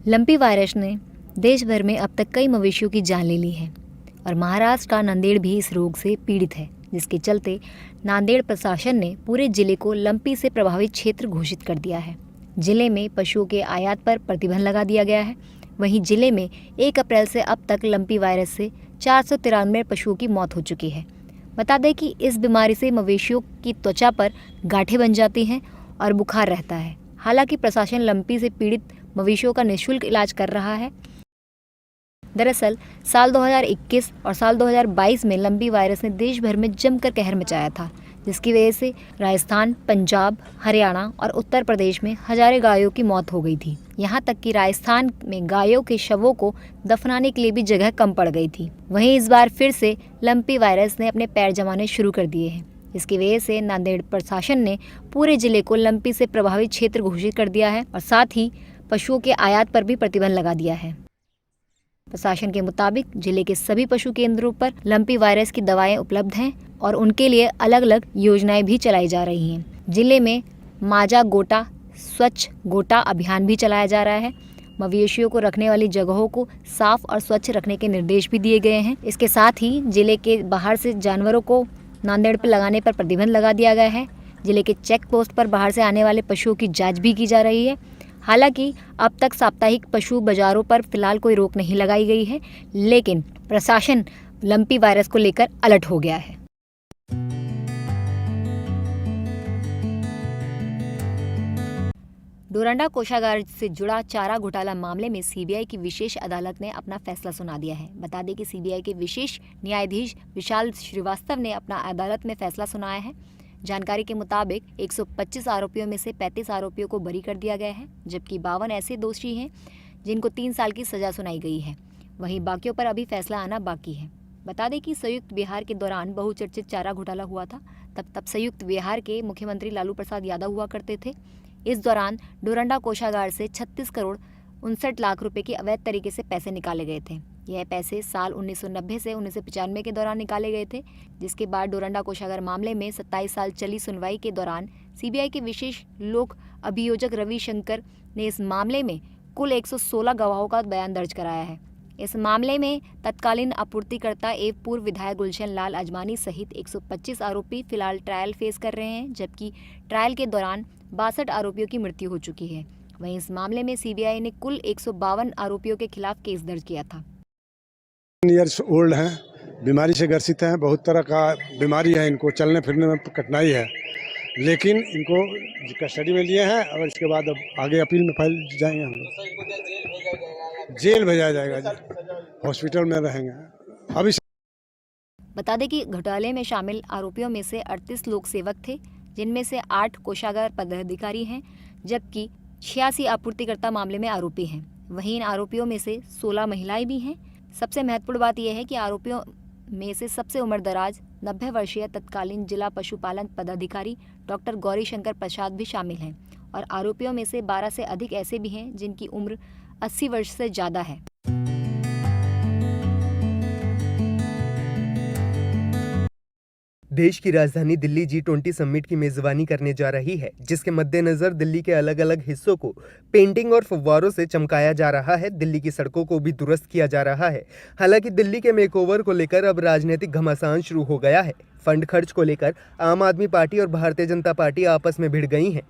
Lumpy virus ने देश भर में अब तक कई मवेशियों की जान ले ली है और महाराष्ट्र का नांदेड़ भी इस रोग से पीड़ित है, जिसके चलते नांदेड़ प्रशासन ने पूरे जिले को लंपी से प्रभावित क्षेत्र घोषित कर दिया है। जिले में पशुओं के आयात पर प्रतिबंध लगा दिया गया है। वहीं जिले में 1 अप्रैल से अब तक लंपी वायरस से 493 पशुओं की मौत हो चुकी है। बता दें कि इस बीमारी से मवेशियों की त्वचा पर गांठें बन जाती हैं और बुखार रहता है। हालांकि प्रशासन लंपी से पीड़ित मवेशियों का निःशुल्क इलाज कर रहा है। दरअसल साल 2021 और साल 2022 में लंपी वायरस ने देश भर में जमकर कहर मचाया था, जिसकी वजह से राजस्थान, पंजाब, हरियाणा और उत्तर प्रदेश में हजारों गायों की मौत हो गई थी। यहाँ तक कि राजस्थान में गायों के शवों को दफनाने के लिए भी जगह कम पड़ गई थी। वहीं इस बार फिर से लंपी वायरस ने अपने पैर जमाने शुरू कर दिए हैं, जिसकी वजह से नांदेड़ प्रशासन ने पूरे जिले को लंपी से प्रभावित क्षेत्र घोषित कर दिया है और साथ ही पशुओं के आयात पर भी प्रतिबंध लगा दिया है। प्रशासन के मुताबिक जिले के सभी पशु केंद्रों पर लंपी वायरस की दवाएं उपलब्ध हैं और उनके लिए अलग अलग योजनाएं भी चलाई जा रही हैं। जिले में माजा गोटा स्वच्छ गोटा अभियान भी चलाया जा रहा है। मवेशियों को रखने वाली जगहों को साफ और स्वच्छ रखने के निर्देश भी दिए गए हैं। इसके साथ ही जिले के बाहर से जानवरों को नांदेड़ पर लगाने पर प्रतिबंध लगा दिया गया है। जिले के चेक पोस्ट पर बाहर से आने वाले पशुओं की जाँच भी की जा रही है। हालांकि अब तक साप्ताहिक पशु बाजारों पर फिलहाल कोई रोक नहीं लगाई गई है, लेकिन प्रशासन लंपी वायरस को लेकर अलर्ट हो गया है। डोरंडा कोषागार से जुड़ा चारा घोटाला मामले में सीबीआई की विशेष अदालत ने अपना फैसला सुना दिया है। बता दें कि सीबीआई के विशेष न्यायाधीश विशाल श्रीवास्तव ने अपना अदालत में फैसला सुनाया है। जानकारी के मुताबिक 125 आरोपियों में से 35 आरोपियों को बरी कर दिया गया है, जबकि 52 ऐसे दोषी हैं जिनको 3 साल की सजा सुनाई गई है। वहीं बाकियों पर अभी फैसला आना बाकी है। बता दें कि संयुक्त बिहार के दौरान बहुचर्चित चारा घोटाला हुआ था। तब संयुक्त बिहार के मुख्यमंत्री लालू प्रसाद यादव हुआ करते थे। इस दौरान डोरंडा कोषागार से 36 करोड़ 59 लाख रुपए की अवैध तरीके से पैसे निकाले गए थे। यह पैसे साल 1990 से 1995 के दौरान निकाले गए थे, जिसके बाद डोरंडा कोषागार मामले में 27 साल चली सुनवाई के दौरान सीबीआई के विशेष लोक अभियोजक रविशंकर ने इस मामले में कुल 116 गवाहों का बयान दर्ज कराया है। इस मामले में तत्कालीन आपूर्तिकर्ता एवं पूर्व विधायक गुलशन लाल अजमानी सहित 125 आरोपी फिलहाल ट्रायल फेस कर रहे हैं, जबकि ट्रायल के दौरान 62 आरोपियों की मृत्यु हो चुकी है। वहीं इस मामले में सीबीआई ने कुल 152 आरोपियों के खिलाफ केस दर्ज किया था। ईयर्स ओल्ड हैं, बीमारी से ग्रसित हैं, बहुत तरह का बीमारी है, इनको चलने फिरने में कठिनाई है, लेकिन इनको कस्टडी में लिए हैं और इसके बाद अब आगे अपील में फाइल जाएंगे। हम लोग जेल भेजा जाएगा जी, हॉस्पिटल में रहेंगे अभी। बता दें कि घोटाले में शामिल आरोपियों में से 38 लोक सेवक थे, जिनमें से 8 कोषागार पदाधिकारी हैं, जबकि 86 आपूर्तिकर्ता मामले में आरोपी हैं। वहीं इन आरोपियों में से 16 महिलाएं भी हैं। सबसे महत्वपूर्ण बात यह है कि आरोपियों में से सबसे उम्रदराज 90 वर्षीय तत्कालीन जिला पशुपालन पदाधिकारी डॉक्टर गौरी शंकर प्रसाद भी शामिल हैं और आरोपियों में से 12 से अधिक ऐसे भी हैं जिनकी उम्र 80 वर्ष से ज़्यादा है। देश की राजधानी दिल्ली G20 समिट की मेजबानी करने जा रही है, जिसके मद्देनजर दिल्ली के अलग अलग हिस्सों को पेंटिंग और फव्वारों से चमकाया जा रहा है। दिल्ली की सड़कों को भी दुरुस्त किया जा रहा है। हालांकि दिल्ली के मेकओवर को लेकर अब राजनीतिक घमासान शुरू हो गया है। फंड खर्च को लेकर आम आदमी पार्टी और भारतीय जनता पार्टी आपस में भिड़ गई हैं।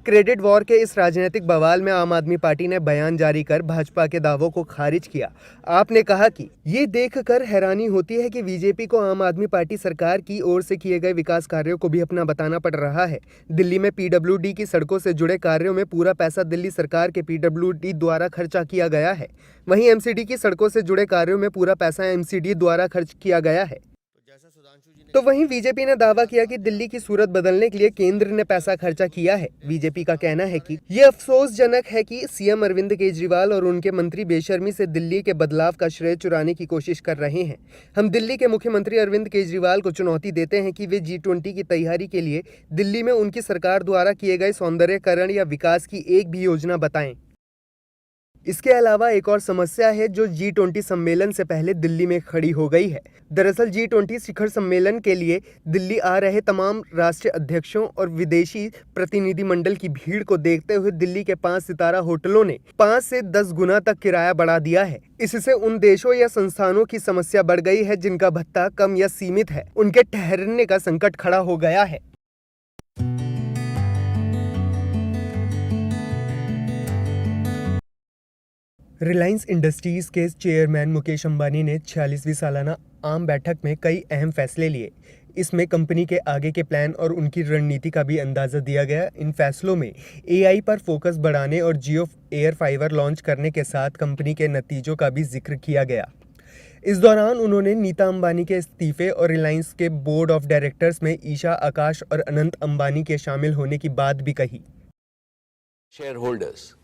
क्रेडिट वॉर के इस राजनीतिक बवाल में आम आदमी पार्टी ने बयान जारी कर भाजपा के दावों को खारिज किया। आपने कहा कि ये देखकर हैरानी होती है कि बीजेपी को आम आदमी पार्टी सरकार की ओर से किए गए विकास कार्यों को भी अपना बताना पड़ रहा है। दिल्ली में पीडब्ल्यूडी की सड़कों से जुड़े कार्यों में पूरा पैसा दिल्ली सरकार के पीडब्ल्यूडी द्वारा खर्चा किया गया है। वहीं एमसीडी की सड़कों से जुड़े कार्यों में पूरा पैसा एमसीडी द्वारा खर्च किया गया है। तो वहीं बीजेपी ने दावा किया कि दिल्ली की सूरत बदलने के लिए केंद्र ने पैसा खर्चा किया है। बीजेपी का कहना है कि ये अफसोसजनक है कि सीएम अरविंद केजरीवाल और उनके मंत्री बेशर्मी से दिल्ली के बदलाव का श्रेय चुराने की कोशिश कर रहे हैं। हम दिल्ली के मुख्यमंत्री अरविंद केजरीवाल को चुनौती देते हैं कि वे G20 की तैयारी के लिए दिल्ली में उनकी सरकार द्वारा किए गए सौंदर्यकरण या विकास की एक भी योजना बताएं। इसके अलावा एक और समस्या है जो G20 सम्मेलन से पहले दिल्ली में खड़ी हो गई है। दरअसल G20 शिखर सम्मेलन के लिए दिल्ली आ रहे तमाम राष्ट्रीय अध्यक्षों और विदेशी प्रतिनिधिमंडल की भीड़ को देखते हुए दिल्ली के 5 सितारा होटलों ने 5 से 10 गुना तक किराया बढ़ा दिया है। इससे उन देशों या संस्थानों की समस्या बढ़ गई है जिनका भत्ता कम या सीमित है, उनके ठहरने का संकट खड़ा हो गया है। रिलायंस इंडस्ट्रीज के चेयरमैन मुकेश अंबानी ने 46वीं सालाना आम बैठक में कई अहम फैसले लिए। इसमें कंपनी के आगे के प्लान और उनकी रणनीति का भी अंदाजा दिया गया। इन फैसलों में AI पर फोकस बढ़ाने और जियो एयर फाइबर लॉन्च करने के साथ कंपनी के नतीजों का भी जिक्र किया गया। इस दौरान उन्होंने नीता अंबानी के इस्तीफे और रिलायंस के बोर्ड ऑफ डायरेक्टर्स में ईशा, आकाश और अनंत अंबानी के शामिल होने की बात भी कही। Shareholders.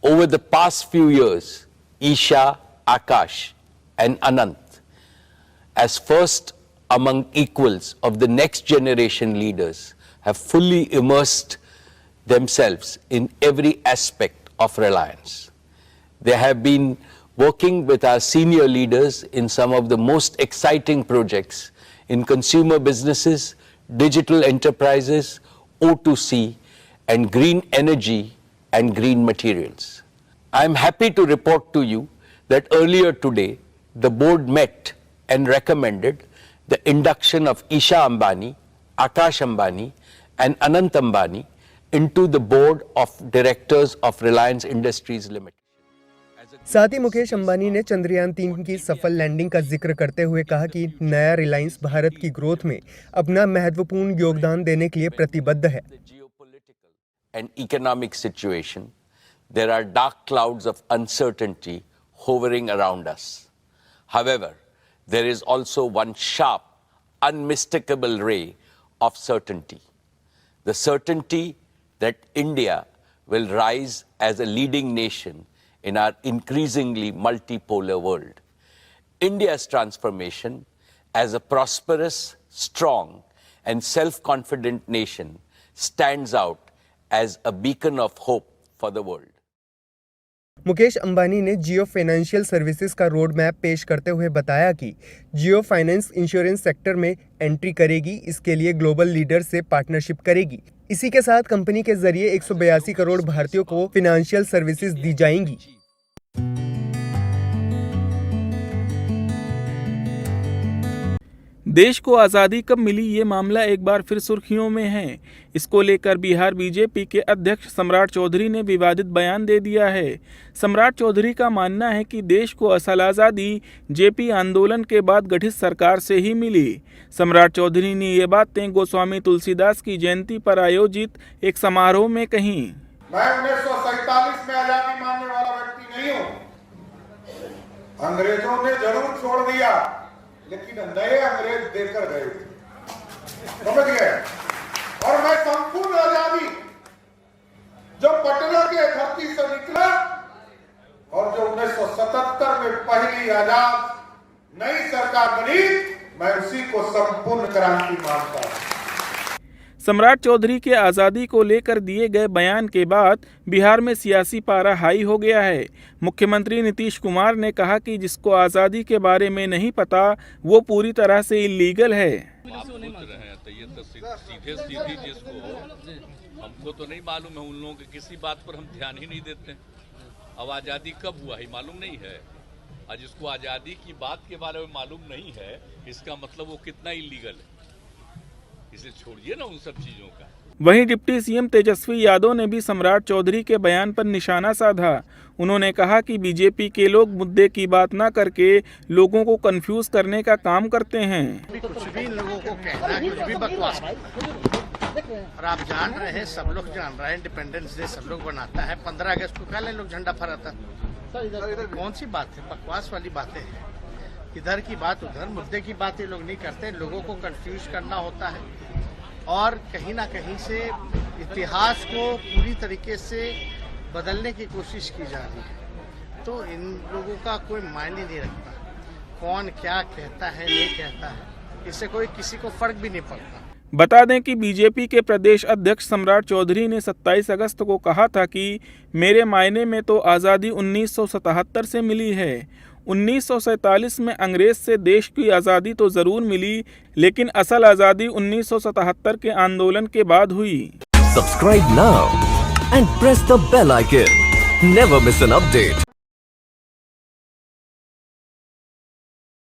Over the past few years, Isha, Akash and Anant, as first among equals of the next generation leaders, have fully immersed themselves in every aspect of Reliance. They have been working with our senior leaders in some of the most exciting projects in consumer businesses, digital enterprises, O2C and green energy and green materials. I am happy to report to you that earlier today the board met and recommended the induction of Isha Ambani, Akash Ambani and Anant Ambani into the board of directors of Reliance Industries Limited. साथ ही मुकेश अंबानी ने चंद्रयान 3 की सफल landing का जिक्र करते हुए कहा कि नया रिलायंस भारत की ग्रोथ में अपना महत्वपूर्ण योगदान देने के लिए प्रतिबद्ध है। And economic situation, there are dark clouds of uncertainty hovering around us. However, there is also one sharp, unmistakable ray of certainty. The certainty that India will rise as a leading nation in our increasingly multipolar world. India's transformation as a prosperous, strong and self-confident nation stands out as a beacon of hope for the world. Mukesh Ambani ने जियो financial services का road map पेश करते हुए बताया कि जियो finance insurance sector में entry करेगी। इसके लिए ग्लोबल लीडर से पार्टनरशिप करेगी। इसी के साथ कंपनी के जरिए 182 करोड़ भारतीयों को फाइनेंशियल सर्विसेज दी जाएंगी। देश को आज़ादी कब मिली, ये मामला एक बार फिर सुर्खियों में है। इसको लेकर बिहार बीजेपी के अध्यक्ष सम्राट चौधरी ने विवादित बयान दे दिया है। सम्राट चौधरी का मानना है कि देश को असल आज़ादी जेपी आंदोलन के बाद गठित सरकार से ही मिली। सम्राट चौधरी ने ये बातें गोस्वामी तुलसीदास की जयंती पर आयोजित एक समारोह में कहीं। मैं 1947 में आजादी मानने वाला व्यक्ति नहीं हूँ। अंग्रेजों ने जरूर छोड़ दिया, लेकिन नए अंग्रेज देकर गए थे, समझ गए। और मैं संपूर्ण आजादी जो पटना के धरती से निकला और जो 1977 में पहली आजाद नई सरकार बनी, मैं उसी को संपूर्ण क्रांति मानता हूं। सम्राट चौधरी के आज़ादी को लेकर दिए गए बयान के बाद बिहार में सियासी पारा हाई हो गया है। मुख्यमंत्री नीतीश कुमार ने कहा कि जिसको आज़ादी के बारे में नहीं पता वो पूरी तरह से इल्लीगल है। सीधे सीधी जिसको हमको तो नहीं मालूम है, उन लोगों के किसी बात पर हम ध्यान ही नहीं देते। अब आज़ादी कब हुआ है मालूम नहीं है, और जिसको आज़ादी की बात के बारे में मालूम नहीं है, इसका मतलब वो कितना इल्लीगल है। इसे छोड़िए ना उन सब चीजों का। वहीं डिप्टी सीएम तेजस्वी यादव ने भी सम्राट चौधरी के बयान पर निशाना साधा। उन्होंने कहा कि बीजेपी के लोग मुद्दे की बात ना करके लोगों को कंफ्यूज करने का काम करते हैं। कुछ भी लोगों को कहना, कुछ भी बकवास। और आप जान रहे हैं, सब लोग जान रहे हैं, इंडिपेंडेंस डे सब लोग बनाता है, 15 अगस्त को काले लोग झंडा फहराता। कौन सी बात है, बकवास वाली बातें हैं। इधर की बात उधर, मुद्दे की बात ये लोग नहीं करते, लोगों को कंफ्यूज करना होता है और कहीं ना कहीं से इतिहास को पूरी तरीके से बदलने की कोशिश की जा रही है। तो इन लोगों का कोई मायने नहीं रखता, कौन क्या कहता है नहीं कहता है, इससे कोई किसी को फर्क भी नहीं पड़ता। बता दें कि बीजेपी के प्रदेश अध्यक्ष सम्राट चौधरी ने 27 अगस्त को कहा था कि मेरे मायने में तो आज़ादी 1977 से मिली है। 1947 में अंग्रेज से देश की आज़ादी तो ज़रूर मिली, लेकिन असल आज़ादी 1977 के आंदोलन के बाद हुई। Subscribe now and press the bell icon. Never miss an update.